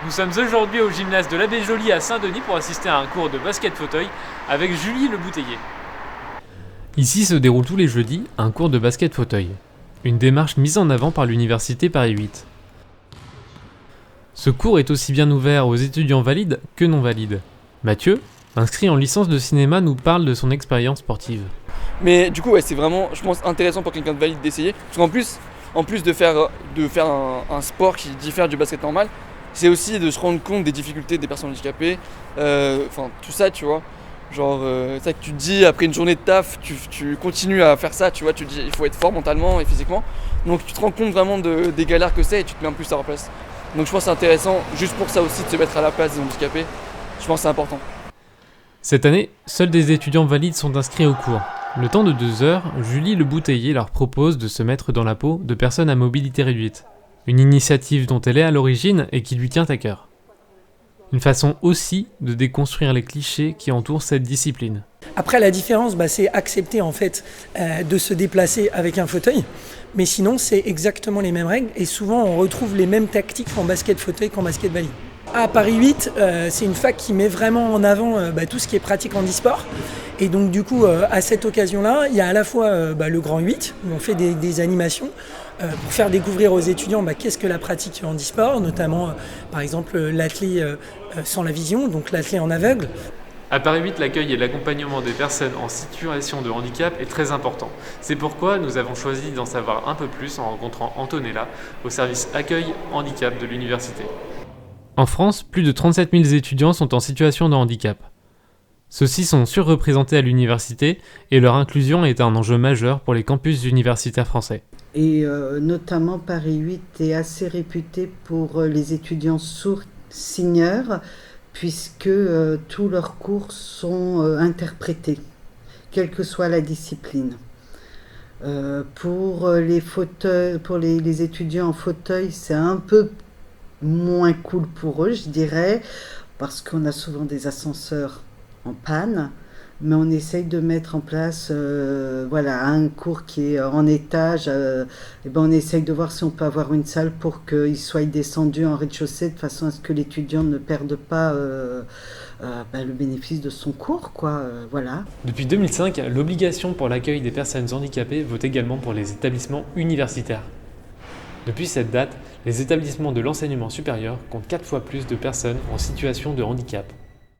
Nous sommes aujourd'hui au gymnase de l'Abbé Joly à Saint-Denis pour assister à un cours de basket fauteuil avec Julie Le Bouteiller. Ici se déroule tous les jeudis un cours de basket fauteuil, une démarche mise en avant par l'université Paris 8. Ce cours est aussi bien ouvert aux étudiants valides que non valides. Mathieu, inscrit en licence de cinéma, nous parle de son expérience sportive. Mais du coup, ouais, c'est vraiment, je pense, intéressant pour quelqu'un de valide d'essayer. Parce en plus de faire un sport qui diffère du basket normal, c'est aussi de se rendre compte des difficultés des personnes handicapées. Enfin, tout ça, tu vois. Genre, c'est ça que tu te dis, après une journée de taf, tu continues à faire ça, tu vois. Tu te dis, il faut être fort mentalement et physiquement. Donc, tu te rends compte vraiment des galères que c'est et tu te mets un peu plus à leur place. Donc, je pense que c'est intéressant, juste pour ça aussi, de se mettre à la place des handicapés. Je pense que c'est important. Cette année, seuls des étudiants valides sont inscrits au cours. Le temps de 2 heures, Julie Le Bouteiller leur propose de se mettre dans la peau de personnes à mobilité réduite. Une initiative dont elle est à l'origine et qui lui tient à cœur. Une façon aussi de déconstruire les clichés qui entourent cette discipline. Après, la différence, c'est accepter en fait de se déplacer avec un fauteuil. Mais sinon, c'est exactement les mêmes règles. Et souvent, on retrouve les mêmes tactiques en basket fauteuil qu'en basket valide. À Paris 8, c'est une fac qui met vraiment en avant tout ce qui est pratique handisport. Et donc du coup, à cette occasion-là, il y a à la fois le Grand 8, où on fait des animations pour faire découvrir aux étudiants qu'est-ce que la pratique handisport, notamment par exemple l'athlé sans la vision, donc l'athlé en aveugle. À Paris 8, l'accueil et l'accompagnement des personnes en situation de handicap est très important. C'est pourquoi nous avons choisi d'en savoir un peu plus en rencontrant Antonella au service accueil handicap de l'université. En France, plus de 37 000 étudiants sont en situation de handicap. Ceux-ci sont surreprésentés à l'université et leur inclusion est un enjeu majeur pour les campus universitaires français. Et notamment Paris 8 est assez réputé pour les étudiants sourds-signeurs puisque tous leurs cours sont interprétés, quelle que soit la discipline. Pour les fauteuils, pour les étudiants en fauteuil, c'est un peu moins cool pour eux, je dirais, parce qu'on a souvent des ascenseurs en panne, mais on essaye de mettre en place un cours qui est en étage. On essaye de voir si on peut avoir une salle pour qu'ils soient descendus en rez-de-chaussée de façon à ce que l'étudiant ne perde pas le bénéfice de son cours, voilà. Depuis 2005, l'obligation pour l'accueil des personnes handicapées vaut également pour les établissements universitaires. Depuis cette date, les établissements de l'enseignement supérieur comptent 4 fois plus de personnes en situation de handicap.